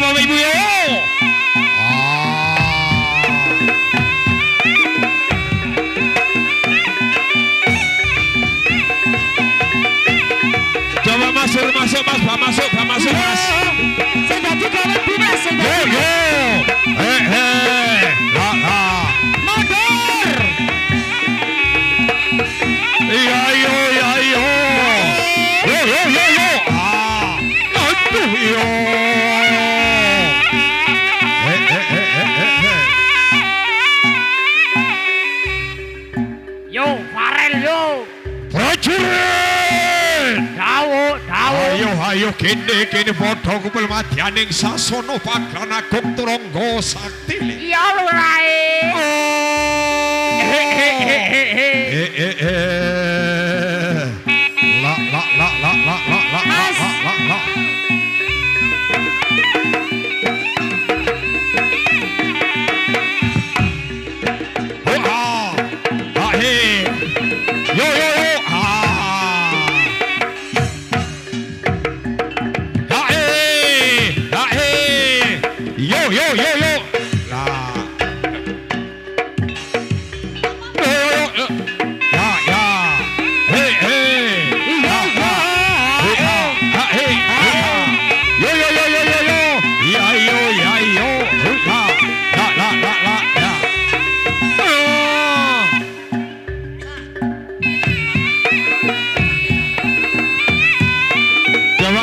Bapak Ibu ya. Coba masuk mas, masuk mas. Saya dadi kawan Bu Mas. Yo. Mundur. Iya. Yo. Aduh yo. Yo, Farel yo. Prajurit. Dawo. Ayo kene padha kumpul madyaning sasana Paglan Agung Turangga Sakti. Iya lho Rai. La.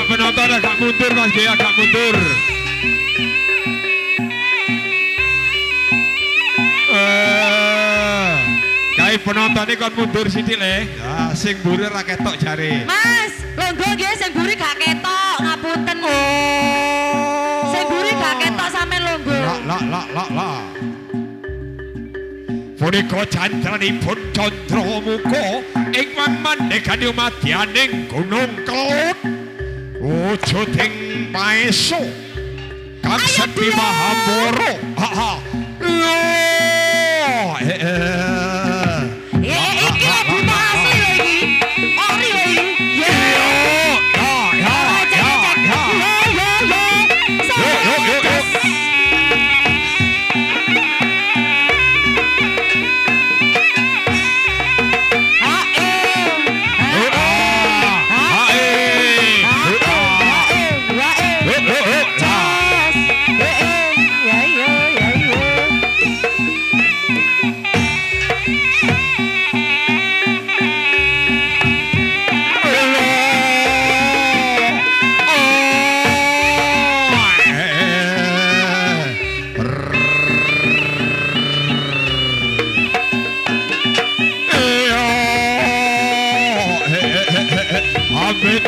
Penonton agak mundur Mas Gaya, agak mundur. Kayak penontonnya kan mundur sithik le. Ya, sing mburi ra ketok jare. Mas, longgo nggih sing mburi gak ketok, ngapunten. Sing mburi gak ketok sampean longgo. La. Punika candranipun Candramuka ing manekane madyaning Gunung Kelut. Wujuding Maesa kang Sedhi Mahabara. Iki lagu asli lho iki. Ori lho iki.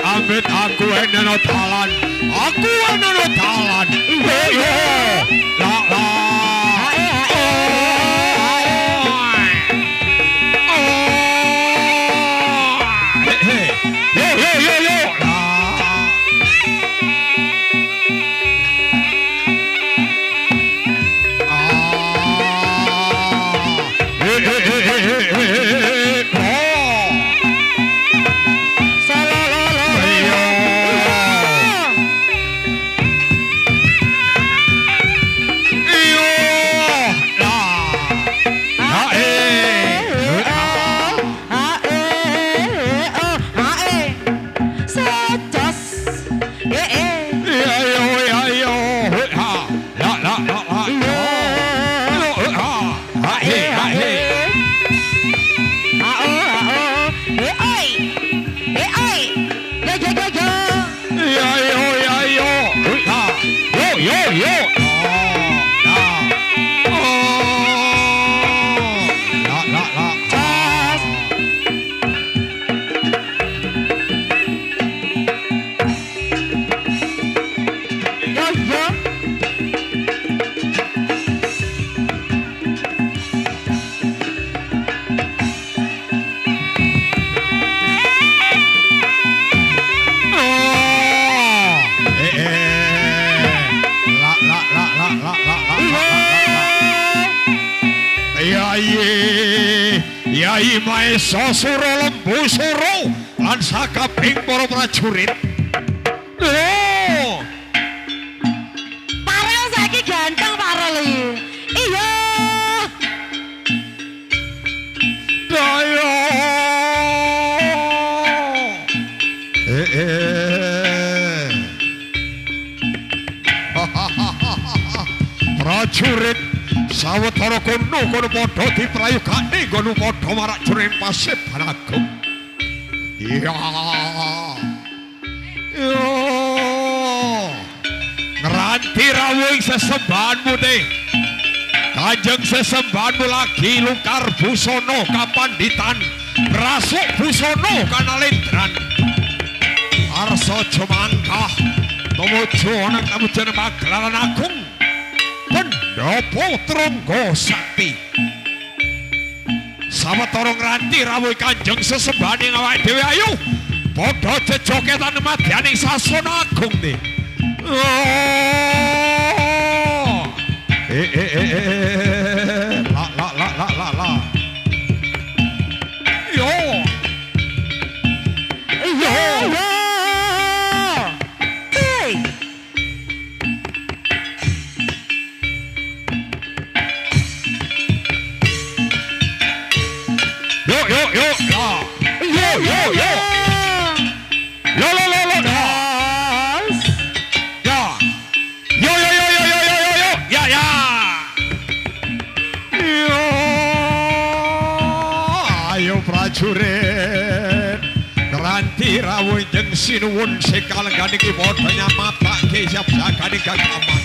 Amit aku enono dalan. La. Yai Maesa Sura Lembu Sura lan sakabing para prajurit. prajurit sawetara kono padha diprayogake kono padha marak jroning Paseban Agung. Iya. Yo. Ngranti rawuh ing sesembahanmu te. Kanjeng sesembahanmu lagi Lungkar Busana kapanditan, Rasuk Busana kanalendran. Arsa jemangkah tumuju ana kamujan Pagelaran Agung. Pendopo Trungga Sakti. Sawetara ngranti rawuh Kanjeng sesembahaning awake dhewe ayo padha jejogetan madyaning sasana agung te. La. Yo. Hey. Yo. Lo. Prajurit ngranti rawuh jeung sinuwun sekalenggan iki padha nyamatake siap jagane gagaman.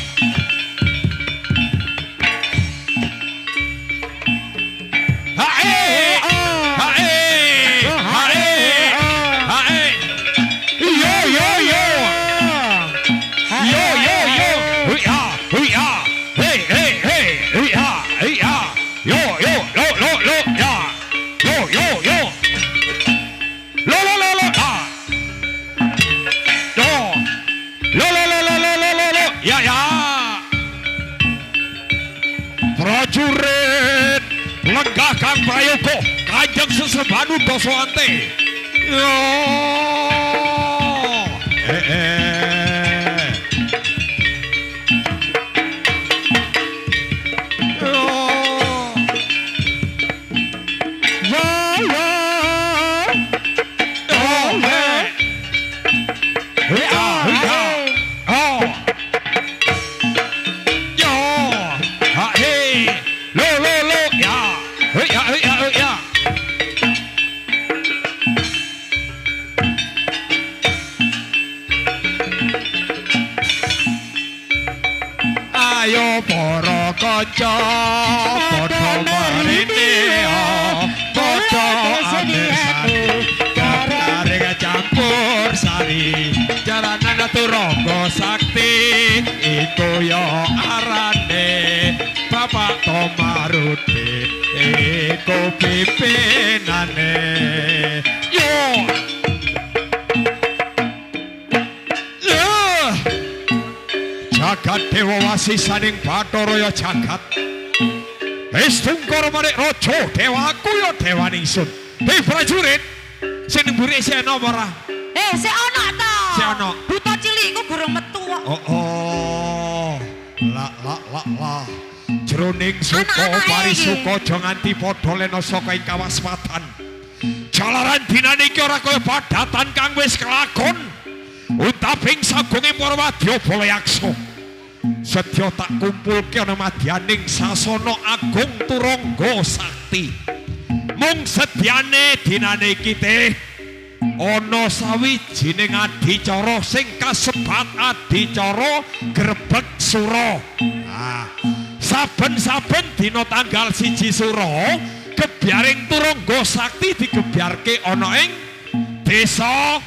Hae. Prajurit lenggah kang prayoga Kanjeng sesembahan Dasawante. Yo. Ayo para kanca padha marine padha amesani kareng campur sari jalanan Trungga Sakti iku ya arane Bapak Tomaruti iku pimpinane yo. Jagat Dewa wasisaning Bathara jagat. Wis tungkar manik raja dewaku ya dewaning sun. Hei prajurit, sing mburi isih ana apa ora? Sik ana ta? Sik ana. Buta cilik iku gurung metu kok. Oh. La. Jroning suka parisuka aja nganti padha lena saka ing kawaspadan. Jalaran dinane iki ora kaya padatan kang wis kelakon. Untaping sagunge para wadyabala yaksa. Sedya tak kumpulke ana madyaning sasana agung Trungga Sakti. Mung sedyane dinane iki teh ana sawijining adicara sing kasebat adicara Grebeg Sura. Saben-saben dina tanggal 1 Sura gebyaring Trungga Sakti digebyarke ana ing desa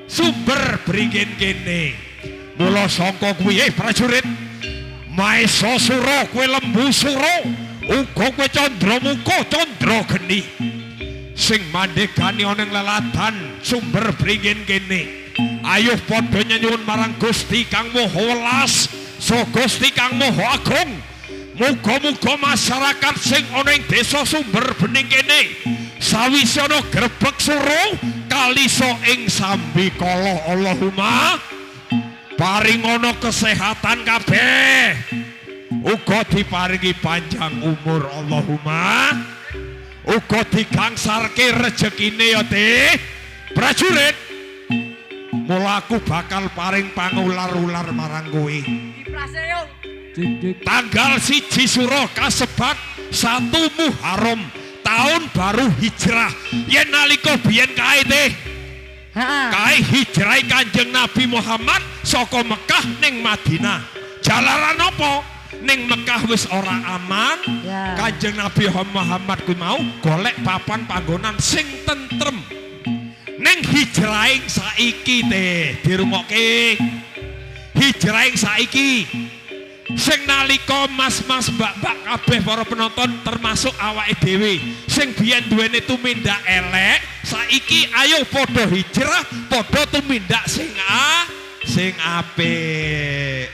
Sumber Bringin kene. Mula sangka kuwi prajurit Maesa Sura kowe Lembu Sura uga kowe Candramuka Candra Geni sing mandhegani ana ing leladan Sumber Bringin kene. Ayo padha nyuwun marang Gusti Kang Maha Welas so Gusti Kang Maha Agung. Muga-muga masyarakat sing ana ing desa Sumber Bening kene sawise ana Grebeg Sura kalisa ing sambikala. Allahumma paring ana kesehatan kabeh, uga diparingi panjang umur. Allahumma uga digangsarke rejekine ya teh prajurit. Mula aku bakal paring pangular-ular marang kowe. Tanggal 1 Suro kasebat 1 Muharram tahun baru hijrah. Yen nalika biyen kae teh kae hijrah Kanjeng Nabi Muhammad saka Mekah ning Madinah. Jalaran apa? Ning Mekah wis ora aman. Ya. Kanjeng Nabi Muhammad kuwi mau golek papan panggonan sing tentrem. Ning hijrahing saiki teh dirungokke. Hijrahing saiki sing nalika mas-mas mbak-mbak kabeh para penonton termasuk awake dhewe sing biyen duwene tumindak elek saiki ayo padha hijrah padha tumindak sing apik.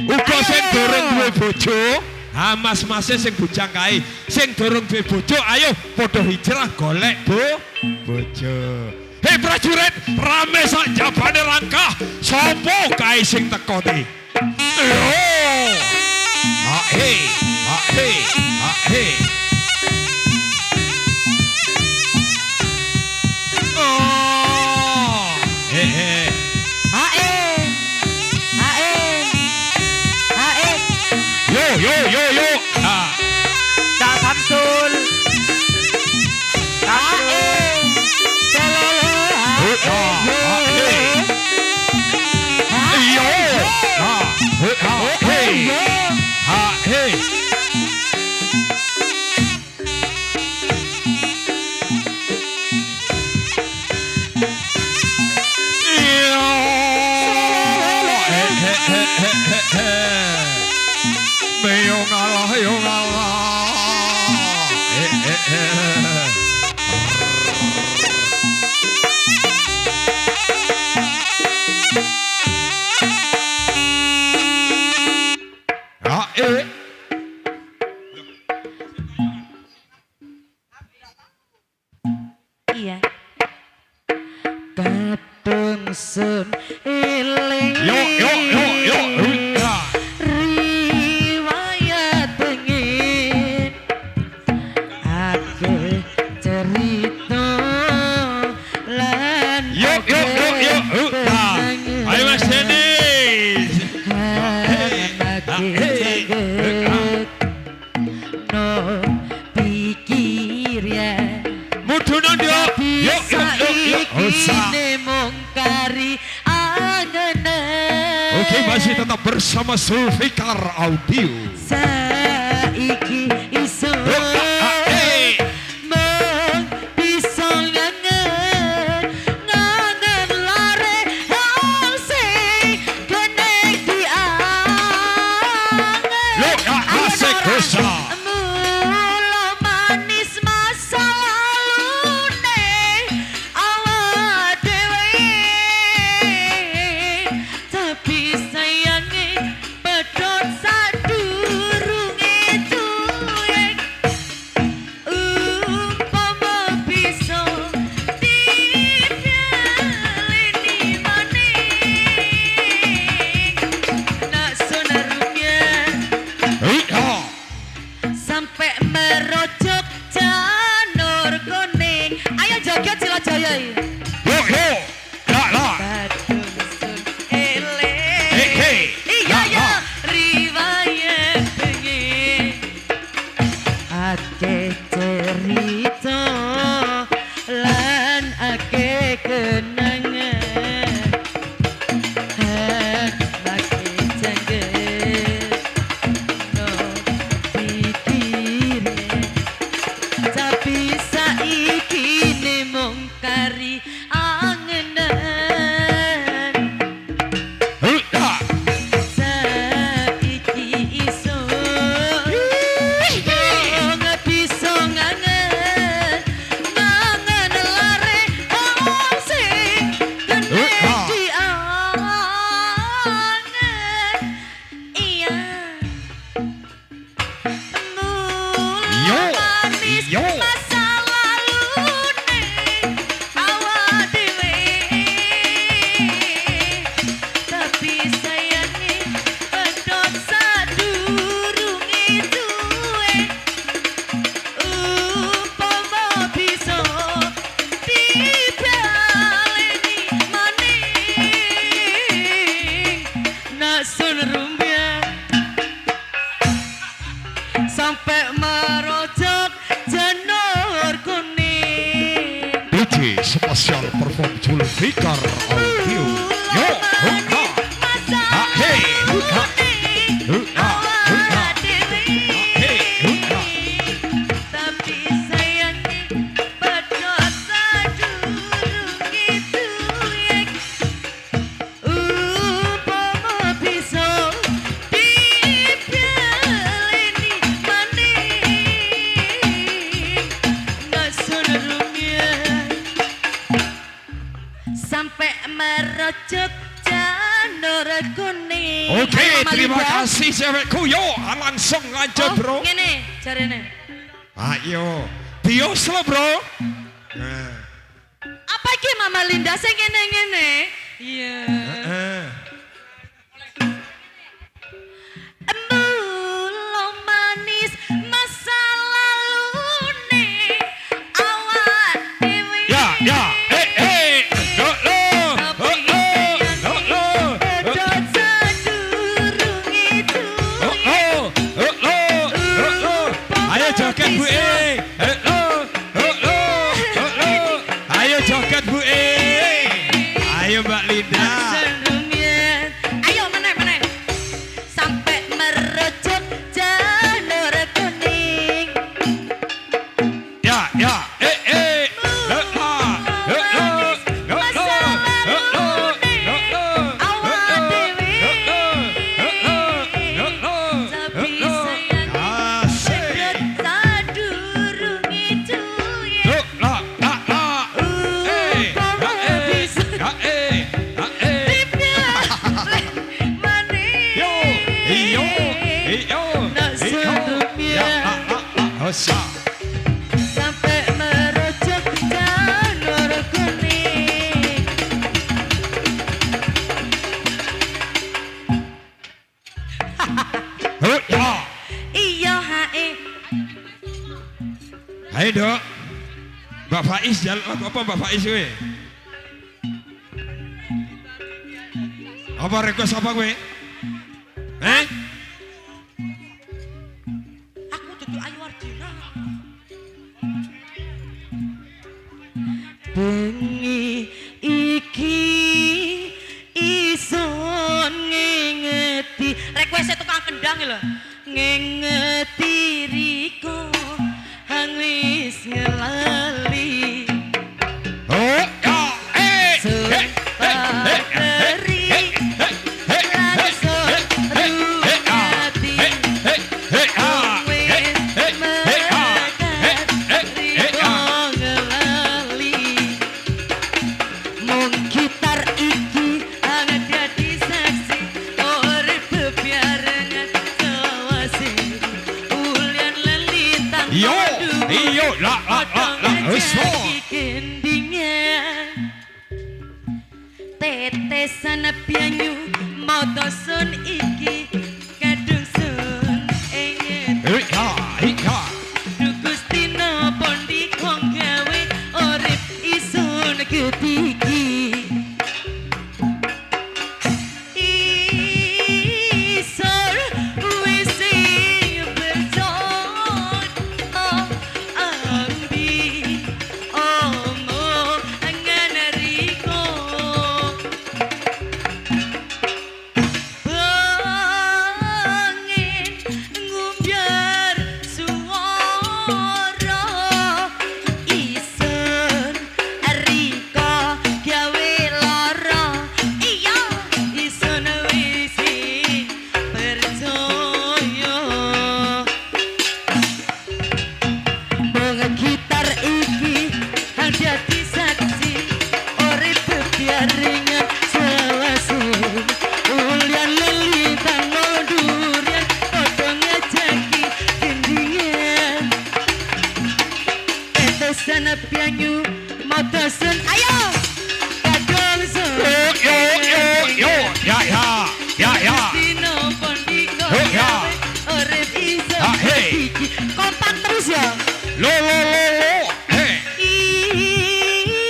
Uga sing durung duwe bojo, ha mas-mase sing bujang kae sing durung duwe bojo ayo padha hijrah golek bojo. Hei prajurit, rame sak jabane rangkah. Sopo kae sing teko iki? Hei. Oh, he. Yo. Cak Samsul. Hey. Yo ngalah. Iya. Kadung sun eling. Yo. Riwayat pengin ake cerita lan Yo. Ayo Mas Denis. No pikir ya. Muduno yo. Ini mungkari angenan. Oke, masih tetap bersama Zulfikar Audio. Saiki iso mung bisa ngangen lare wong sing keneng diangen. Lo asik dosa. Mula manis masa lalune awak dhewe, tapi sayange pedhot sadurunge duwe. Umpama bisa dipeleni maning nak sonarnya. Iya. Hikar Audio. Yo, huka. Ha he, huka. Huka, huka. He, huka. Tapi sayangnya pada sadurung itu ya upama bisa dipeleni maning ngasun rumiyin sampai merojok janur kuning. Oke, Ayo, terima Malinda. kasih cewekku. Yo, langsung lanjut, bro. Ngene jarene. Ayo, bios lo, bro. Nah, Apa iki Mama Linda sing ngene-ngene? Iya. Mula manis masa lalune awak dhewe. Ya, ya, lo, Pedot sadurung itu. Ayo joget Bu E. Ayo joget Bu E. Ayo Mbak Linda. Serumian. Ayo meneh. Sampai merojok janur kuning. Ya, ya, Tapi sayang pedot sadurung itu ya. Upama bisa dipeleh maning. Sampai merojok janur kuning. Iya hae. Ayo dok, Mbak Faiz jalan apa Mbak Faiz we? Apa request apa gue? Aku dudu Ayu Wardina. Bengi iki ison ngengeti. Request tukang kendang lho. Ngengeti riko hang wis ngelali. Oh, ya, Sentari langsung rumati. Wis melekat riko ngelali. Mung gitar iki hang dadi saksi urip bebarengan sawase ulian lelitang Yo, iyo, la, uso. Tetesan banyu motosun iki kadung sun enget Gustina pondi kong gawe urip isun ketiki. Isor wis sing berjon ambi omongan riko. Bangin ngumbyar suara isen riko gawe lara. Iya isen wis percaya. Mung gitar iki hang dadi saksi urip bebarengan sawase ulian lelitang durian padha ngajaki gendingan. Tetesan banyu motosun ayo kadung sun. Dino pondi kok gawe urip iso iki. Kompak terus ya.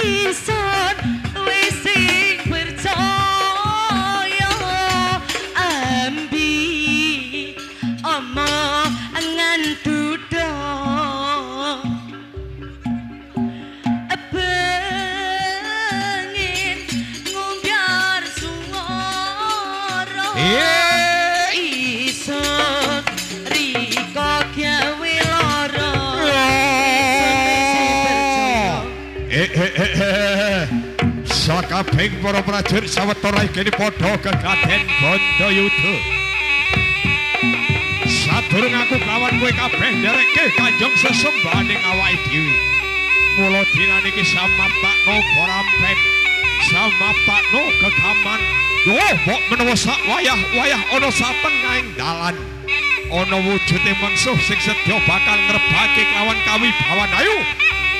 Ison wis sing percaya ambi omongan duda. Bangin sakabeng para prajurit sawetara iki padha kegaden Bandayuda. Sadurung aku kawan kowe kabeh nderekke Kanjeng sesembahaning awake dhewe. Mula dinane iki samapakno parampen, samapakno kegaman. Yo, mbok menawa sak wayah-wayah ana satengahing dalan. Ana wujude mungsuh sing sedya bakal ngrebake kelawan kawibawan. Ayo,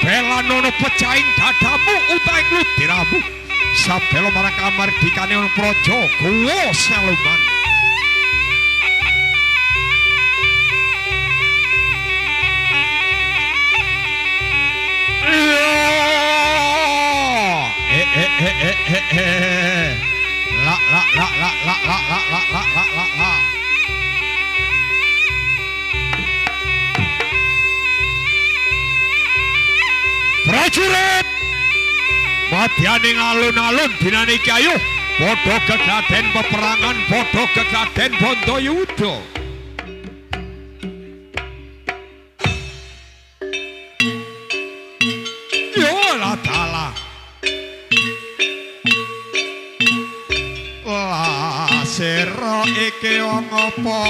belanono pecahing dadamu utaing ludiramu. Sabelo marang kamardikane praja Guwa Seluman. La. Prajurit madyaning alun-alun dinane iki ayo padha kegaden peperangan, padha kegaden Bandayuda. Yo la tala la sira iki wong apa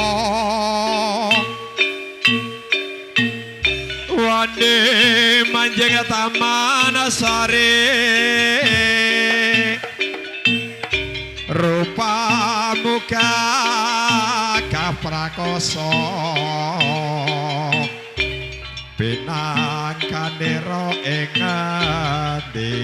wande manjing taman sari rupa muka kaprakoso pinangkanira ing ngendi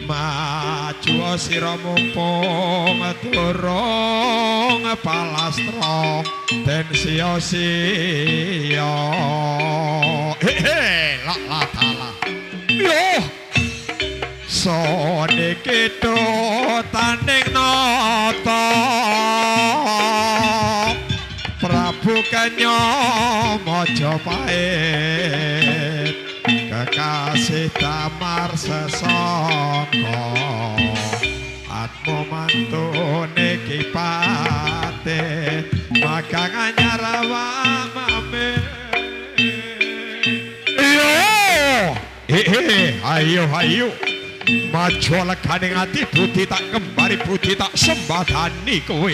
maju sira mumpung durung palastra den sia-sia la tala yo soniki tanding nata Prabu Kenya Majapahit kekasih Damar sesangka atmo mantune Ki Patih magang anyarawa mame ayo maju lekaning ati budi tak kembari budi tak sembadani kowe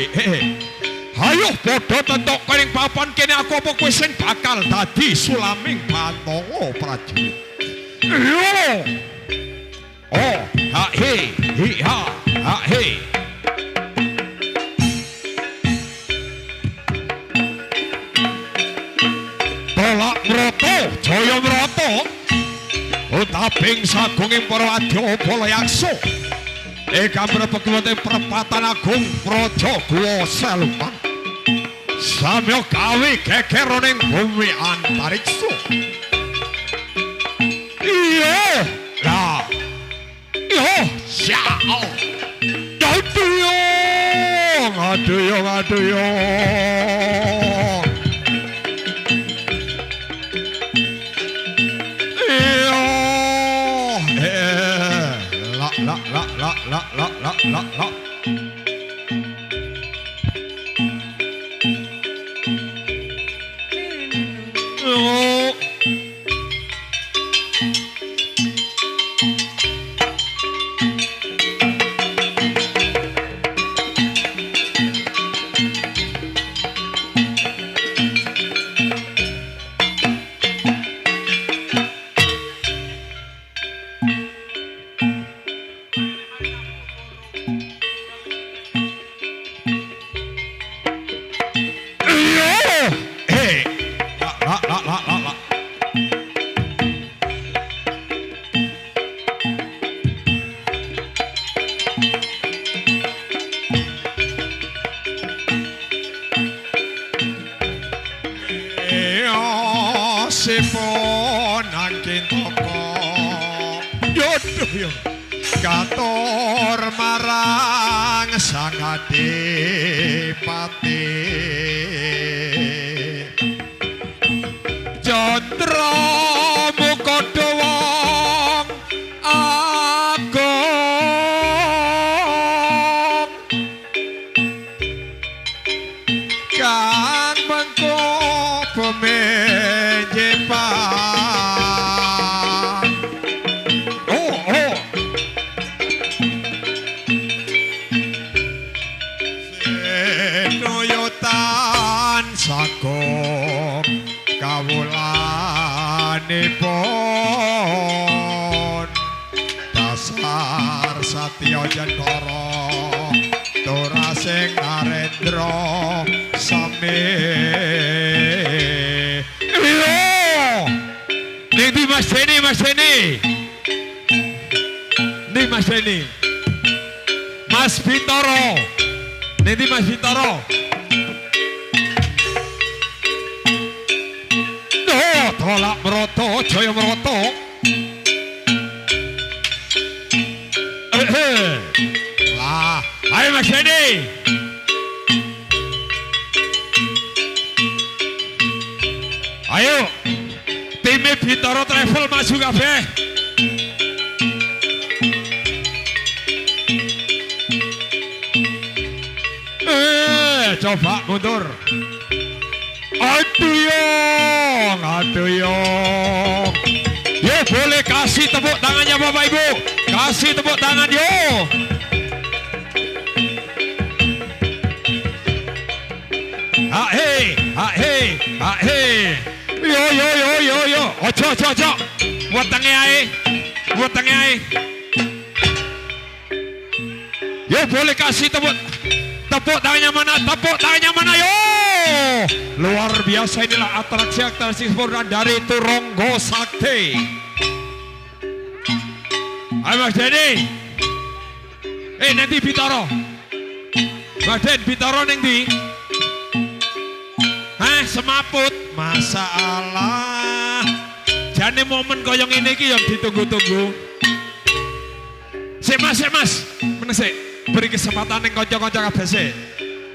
ayo padha tentok karing papan kene aku apa kowe sing bakal dadi sulaming Bathara prajurit yo oh ha he Tolak Mrata Jaya Mrata utaping sagunging para wadya Balayaksa ingkang mrebet perempatan agung Praja Guwa Seluman samya gawe gegeroning bumi antariksa iya lah iya syao aduh la sipun angkin toko yoduh katur marang sang adipati Jandra Mukodawang agung kang mengko pemenjepan nuyutan sagung kawulanipun dasar satya jendara turasing narendra sami Ning Mas Deni, Mas Deni. Ning Mas Deni. Mas Bintoro. Ning Mas Bintoro. Oh, tolak meroto, jaya meroto. Lah, ayo Mas Deni. Ayo. Tim Bintoro Travel maju kabeh. Coba mundur. Aduh yong. Yo boleh kasih tepuk tangannya Bapak Ibu. Kasih tepuk tangan yo. Ha hei. Yo. Ojo. Wetenge ae. Yo boleh kasih tepuk tangannya mana yo. Luar biasa, inilah atraksi sempurna dari Turonggo Sakti. Ayo Mas Deni. Nanti Bintoro. Mas Den Bintoro nanti. Semaput masalah. Jane momen koyong ini ki yang ditunggu-tunggu. Sik Mas. Menesik. Beri kesempatan yang kanca-kanca kabeh sik.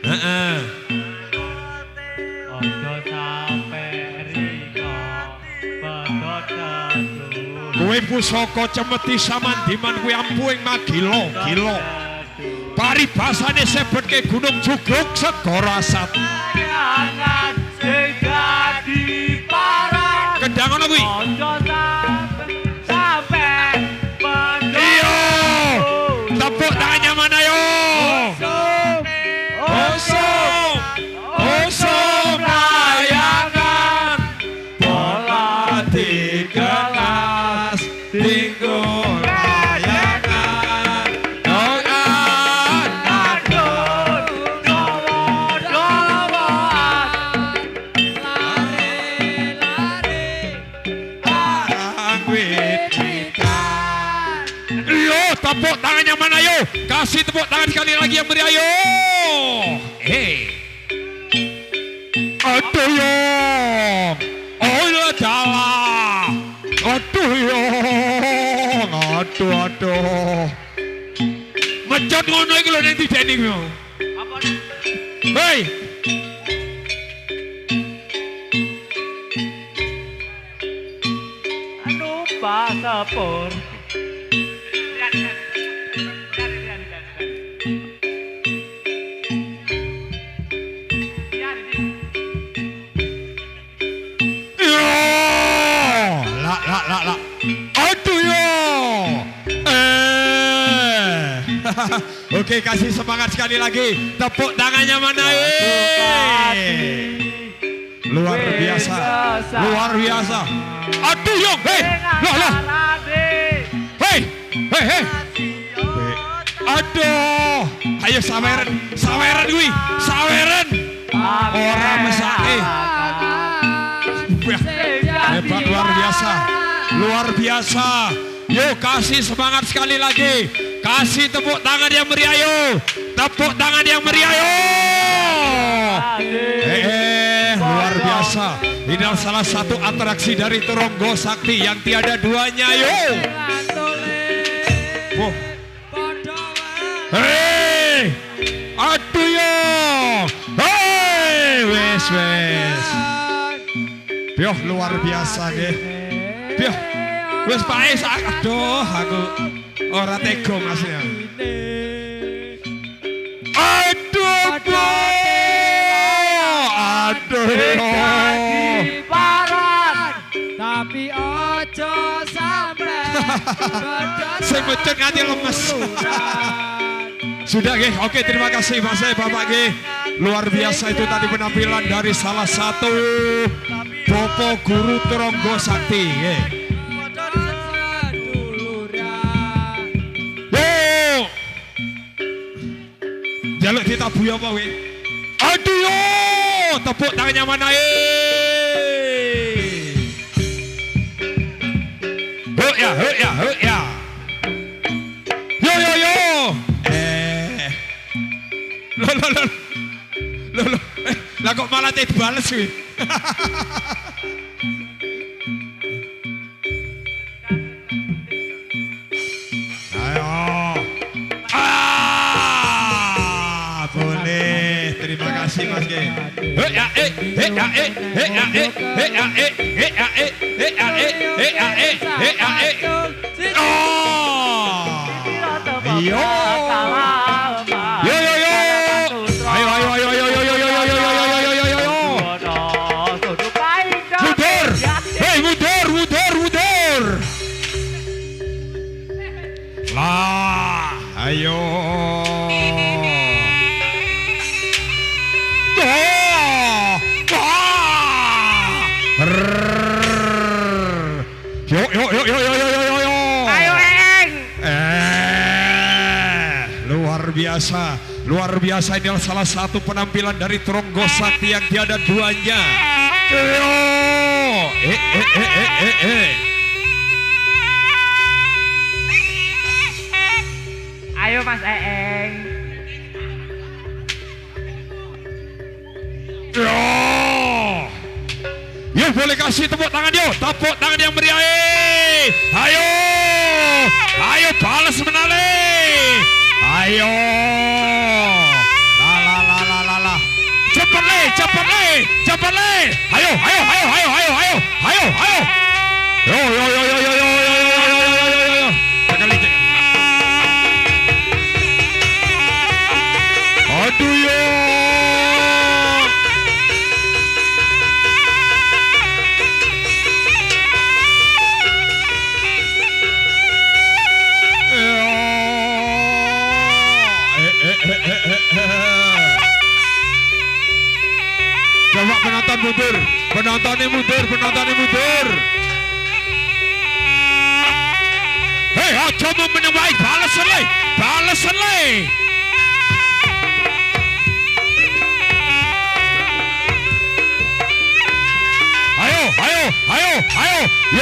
Heeh. Ojo sampe riko pedot kedu. Kowe pusaka cemeti samandiman kuwi ampuing magilo. Paribasane sebutke Gunung Jugruk segara asat. Jangan sing dadi parang. Kendang ngono kuwi. Ojo sampe pedot. Iyo. Tepuk tangannya mana yo? Osong layangan bola di kelas tinggu layangan Adun Yo, tepuk tangannya mana yo? Kasih tepuk tangan sekali lagi yang meriah yo. Aduh yong. Oh dalah. Aduh yong. Aduh. Mencot ngono iki lho ning dideni kuwi. Apa? Hei. Anu pasapor. Lah. Aduh yo. Oke, kasih semangat sekali lagi. Tepuk tangannya mana? Luar biasa. Aduh yo. Lah. Hei. Aduh. Ayo saweran kuwi. Saweran. Ora mesake. Hebat, luar biasa. Yuk kasih semangat sekali lagi. Kasih tepuk tangan yang meriah yo. Tepuk tangan yang meriah yo. Luar biasa. Ini adalah salah satu atraksi dari Turonggo Sakti yang tiada duanya yo. Hei. Aduh yo. Hei, wes. Yo luar biasa nggih. Yo. Wis pae aduh aku ora tega Mas ya. Aduh. Tapi ojo sampe Sing becek nganti lemes. Sudah nggih. Oke, terima kasih Mas Bapak nggih. Luar biasa itu tadi penampilan dari salah satu Bopo Guru Turonggo Sakti. Yo, jaluk ditabu apa we? Aduh yo, tepuk tangannya mana ya. Yo. Loh. Lah kok malah tidak bales sih? Ayo. Boleh. Terima kasih Mas Ge. Yo. Mundur. Lah, ayo. Yo. Ayo Eng. Luar biasa ini adalah salah satu penampilan dari Turonggo Sakti yang tiada duanya. Yo. Ayo Mas Eng. Yo, boleh kasih tepuk tangan yo, tepuk tangan yang meriah. Ayo balas menale. Ayo. La. Cepat le. Ayo. Yo. Sekali. Aduh yo. Coba penonton mundur. Penontonnya mundur. Hei, aja mau menyembah balesan le. Ayo. Yo.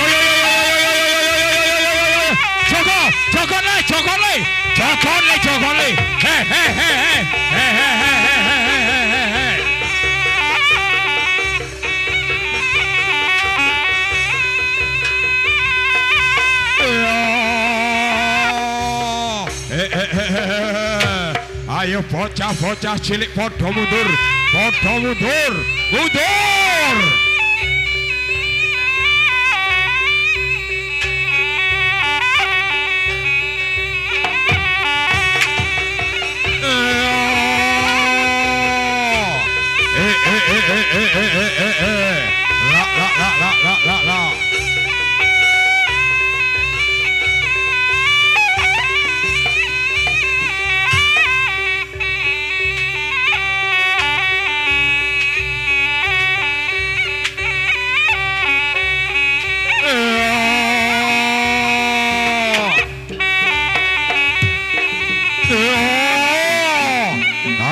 Jokon le. Hei. Ayo bocah cilik podo mundur. La.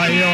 Ayo.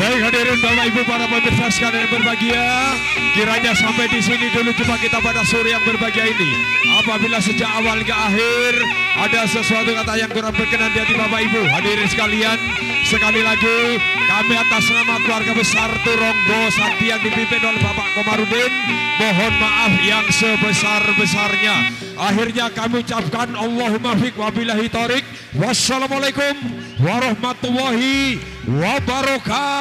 Baik hadirin Bapak Ibu para pemirsa sekalian berbahagia, Kiranya sampai di sini dulu jumpa kita pada sore yang berbahagia ini. Apabila sejak awal hingga akhir ada sesuatu kata yang kurang berkenan di hati Bapak Ibu hadirin sekalian, sekali lagi kami atas nama keluarga besar Turonggo Sakti yang dipimpin oleh Bapak Komarudin mohon maaf yang sebesar-besarnya. Akhirnya kami ucapkan Allahumma fiq wabillahi taufiq. Wassalamualaikum warahmatullahi wabarakatuh.